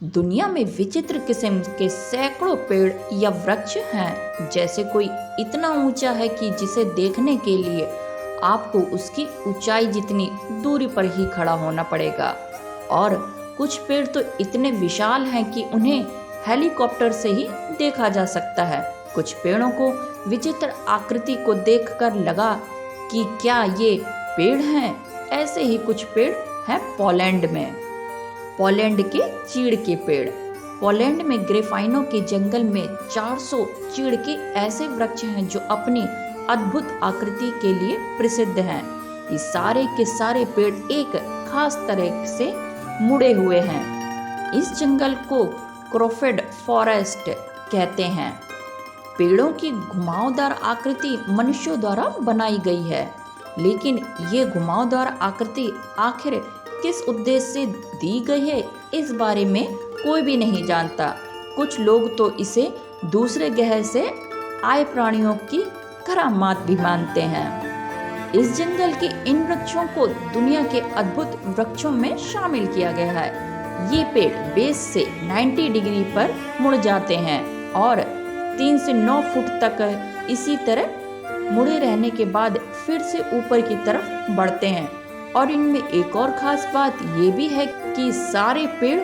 दुनिया में विचित्र किस्म के सैकड़ों पेड़ या वृक्ष हैं। जैसे कोई इतना ऊंचा है कि जिसे देखने के लिए आपको उसकी ऊंचाई जितनी दूरी पर ही खड़ा होना पड़ेगा, और कुछ पेड़ तो इतने विशाल हैं कि उन्हें हेलीकॉप्टर से ही देखा जा सकता है। कुछ पेड़ों को विचित्र आकृति को देखकर लगा कि क्या ये पेड़ हैं। ऐसे ही कुछ पेड़ हैं पोलैंड में। पोलैंड के चीड़ के पेड़। पोलैंड में ग्रेफाइनो के जंगल में 400 चीड़ के ऐसे वृक्ष हैं जो अपनी अद्भुत आकृति के लिए प्रसिद्ध हैं। ये सारे के सारे पेड़ एक खास तरह से मुड़े हुए हैं। इस जंगल को क्रोफेड फॉरेस्ट कहते हैं। पेड़ों की घुमावदार आकृति मनुष्यों द्वारा बनाई गई है, लेकिन ये घुमावदार आकृति आखिर किस उद्देश्य से दी गई है, इस बारे में कोई भी नहीं जानता। कुछ लोग तो इसे दूसरे ग्रह से आए प्राणियों की करामात भी मानते हैं। इस जंगल के इन वृक्षों को दुनिया के अद्भुत वृक्षों में शामिल किया गया है। ये पेड़ बेस से 90 डिग्री पर मुड़ जाते हैं और 3 से 9 फुट तक इसी तरह मुड़े रहने के बाद फिर से ऊपर की तरफ बढ़ते हैं। और इनमें एक और खास बात ये भी है कि सारे पेड़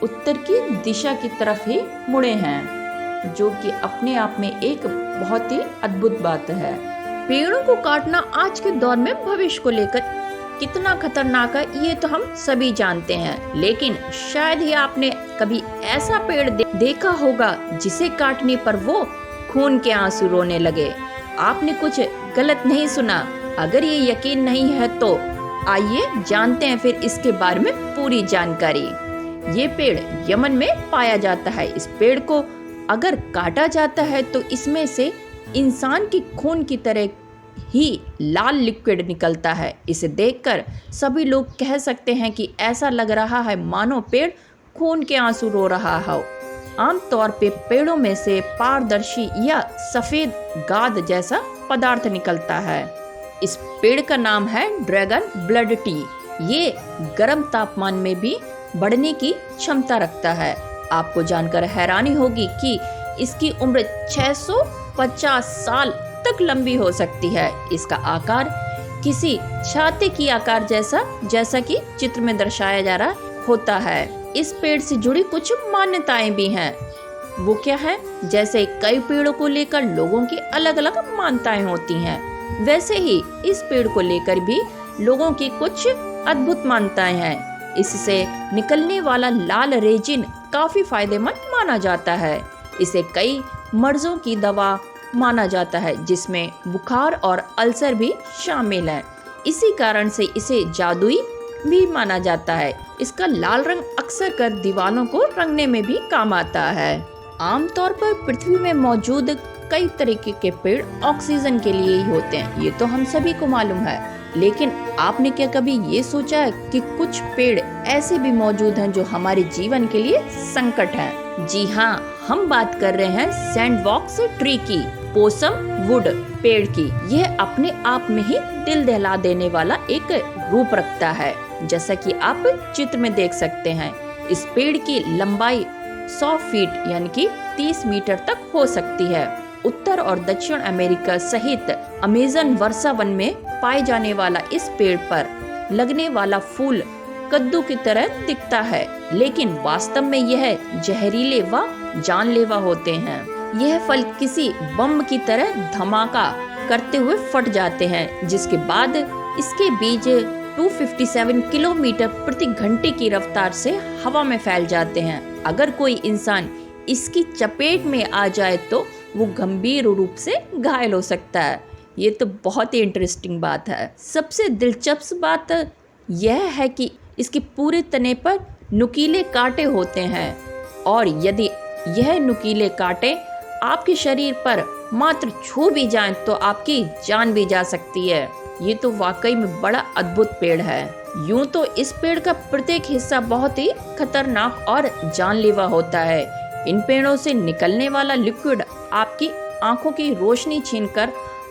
उत्तर की दिशा की तरफ ही मुड़े हैं, जो कि अपने आप में एक बहुत ही अद्भुत बात है। पेड़ों को काटना आज के दौर में भविष्य को लेकर कितना खतरनाक है, ये तो हम सभी जानते हैं। लेकिन शायद ही आपने कभी ऐसा पेड़ देखा होगा जिसे काटने पर वो खून के आंसू रोने लगे। आपने कुछ गलत नहीं सुना। अगर ये यकीन नहीं है तो आइए जानते हैं फिर इसके बारे में पूरी जानकारी। ये पेड़ यमन में पाया जाता है। इस पेड़ को अगर काटा जाता है तो इसमें से इंसान की खून की तरह ही लाल लिक्विड निकलता है। इसे देखकर सभी लोग कह सकते हैं कि ऐसा लग रहा है मानो पेड़ खून के आंसू रो रहा हो। आमतौर पे पेड़ों में से पारदर्शी या सफेद गाद जैसा पदार्थ निकलता है। इस पेड़ का नाम है ड्रैगन ब्लड टी। ये गर्म तापमान में भी बढ़ने की क्षमता रखता है। आपको जानकर हैरानी होगी कि इसकी उम्र 650 साल तक लंबी हो सकती है। इसका आकार किसी छाते की आकार जैसा कि चित्र में दर्शाया जा रहा होता है। इस पेड़ से जुड़ी कुछ मान्यताएं भी हैं। वो क्या है? जैसे कई पेड़ों को लेकर लोगों की अलग अलग मान्यताएं होती हैं, वैसे ही इस पेड़ को लेकर भी लोगों की कुछ अद्भुत मान्यताएं हैं। इससे निकलने वाला लाल रेजिन काफी फायदेमंद माना जाता है। इसे कई मर्जों की दवा माना जाता है, जिसमें बुखार और अल्सर भी शामिल हैं। इसी कारण से इसे जादुई भी माना जाता है। इसका लाल रंग अक्सर कर दीवारों को रंगने में भी काम आता है। आमतौर पर पृथ्वी में मौजूद कई तरीके के पेड़ ऑक्सीजन के लिए ही होते हैं, ये तो हम सभी को मालूम है। लेकिन आपने क्या कभी ये सोचा है कि कुछ पेड़ ऐसे भी मौजूद हैं जो हमारे जीवन के लिए संकट हैं? जी हाँ, हम बात कर रहे हैं सैंडबॉक्स ट्री की, पोसम वुड पेड़ की। यह अपने आप में ही दिल दहला देने वाला एक रूप रखता है, जैसा कि आप चित्र में देख सकते हैं। इस पेड़ की लंबाई 100 फीट यानी कि 30 मीटर तक हो सकती है। उत्तर और दक्षिण अमेरिका सहित अमेज़न वर्षा वन में पाए जाने वाला इस पेड़ पर लगने वाला फूल कद्दू की तरह दिखता है, लेकिन वास्तव में यह जहरीले व जानलेवा होते हैं। यह फल किसी बम की तरह धमाका करते हुए फट जाते हैं, जिसके बाद इसके बीज 257 किलोमीटर प्रति घंटे की रफ्तार से हवा में फैल जाते हैं। अगर कोई इंसान इसकी चपेट में आ जाए तो वो गंभीर रूप से घायल हो सकता है। ये तो बहुत ही इंटरेस्टिंग बात है। सबसे दिलचस्प बात यह है कि इसके पूरे तने पर नुकीले कांटे होते हैं, और यदि यह नुकीले कांटे आपके शरीर पर मात्र छू भी जाएं तो आपकी जान भी जा सकती है। ये तो वाकई में बड़ा अद्भुत पेड़ है। यूं तो इस पेड़ का प्रत्येक हिस्सा बहुत ही खतरनाक और जानलेवा होता है। इन पेड़ों से निकलने वाला लिक्विड आपकी आंखों की रोशनी छीनकर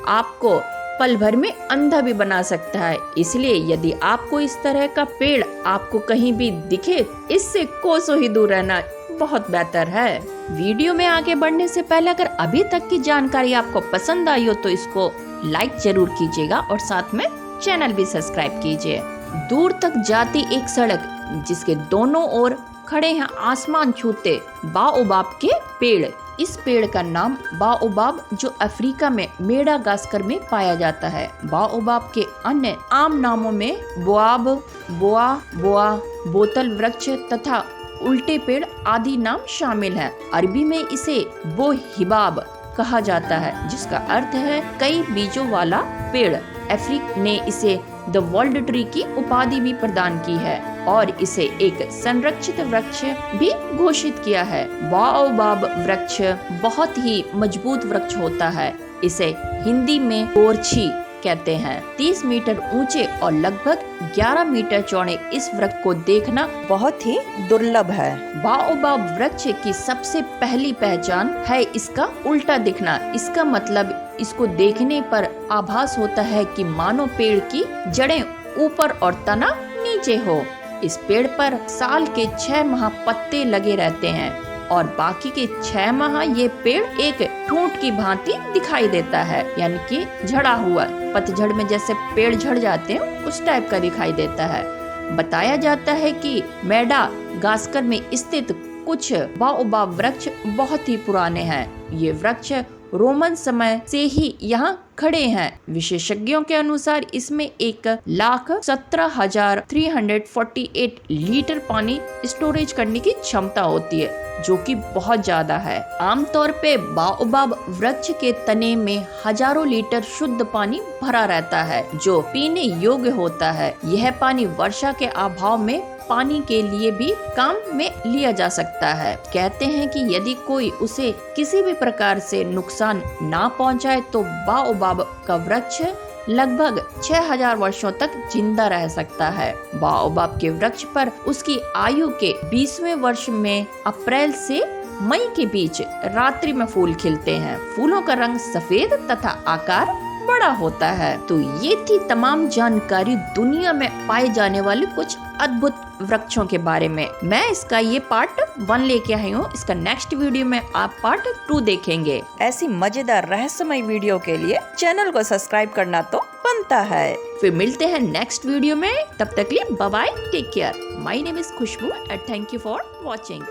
आपको पल भर में अंधा भी बना सकता है। इसलिए यदि आपको इस तरह का पेड़ आपको कहीं भी दिखे, इससे कोसों ही दूर रहना बहुत बेहतर है। वीडियो में आगे बढ़ने से पहले अगर अभी तक की जानकारी आपको पसंद आई हो तो इसको लाइक जरूर कीजिएगा और साथ में चैनल भी सब्सक्राइब कीजिए। दूर तक जाती एक सड़क जिसके दोनों ओर खड़े हैं आसमान छूते बाओबाब के पेड़। इस पेड़ का नाम बाओबाब जो अफ्रीका में मेडागास्कर में पाया जाता है। बाओबाब के अन्य आम नामों में बोआब, बोआ, बोतल वृक्ष तथा उल्टे पेड़ आदि नाम शामिल हैं। अरबी में इसे बोहिबाब कहा जाता है जिसका अर्थ है कई बीजों वाला पेड़। अफ्रीका ने इसे द वर्ल्ड ट्री की उपाधि भी प्रदान की है और इसे एक संरक्षित वृक्ष भी घोषित किया है। बाओबाब वृक्ष बहुत ही मजबूत वृक्ष होता है। इसे हिंदी में कोरछी कहते हैं। 30 मीटर ऊंचे और लगभग 11 मीटर चौड़े इस वृक्ष को देखना बहुत ही दुर्लभ है। बाओबाब वृक्ष की सबसे पहली पहचान है इसका उल्टा दिखना। इसका मतलब इसको देखने पर आभास होता है कि मानो पेड़ की जड़ें ऊपर और तना नीचे हो। इस पेड़ पर साल के 6 माह पत्ते लगे रहते हैं और बाकी के 6 माह ये पेड़ एक ठूंठ की भांति दिखाई देता है, यानी कि झड़ा हुआ। पतझड़ में जैसे पेड़ झड़ जाते हैं उस टाइप का दिखाई देता है। बताया जाता है कि मेडागास्कर में स्थित कुछ बाओबाब वृक्ष बहुत ही पुराने हैं। ये वृक्ष रोमन समय से ही यहाँ खड़े हैं। विशेषज्ञों के अनुसार इसमें 1,17,348 लीटर पानी स्टोरेज करने की क्षमता होती है, जो कि बहुत ज्यादा है। आमतौर पे बाओबाब वृक्ष के तने में हजारों लीटर शुद्ध पानी भरा रहता है जो पीने योग्य होता है। यह पानी वर्षा के अभाव में पानी के लिए भी काम में लिया जा सकता है। कहते हैं कि यदि कोई उसे किसी भी प्रकार से नुकसान ना पहुंचाए तो बाओबाब का वृक्ष लगभग 6000 वर्षों तक जिंदा रह सकता है। बाओबाब के वृक्ष पर उसकी आयु के 20वें वर्ष में अप्रैल से मई के बीच रात्रि में फूल खिलते हैं। फूलों का रंग सफेद तथा आकार बड़ा होता है। तो ये थी तमाम जानकारी दुनिया में पाए जाने वाले कुछ अद्भुत वृक्षों के बारे में। मैं इसका ये पार्ट 1 लेके आई हूँ। इसका नेक्स्ट वीडियो में आप पार्ट 2 देखेंगे। ऐसी मजेदार रहस्यमय वीडियो के लिए चैनल को सब्सक्राइब करना तो बनता है। फिर मिलते हैं नेक्स्ट वीडियो में। तब तक के लिए bye bye, take care. My name is Khushboo and thank you for watching.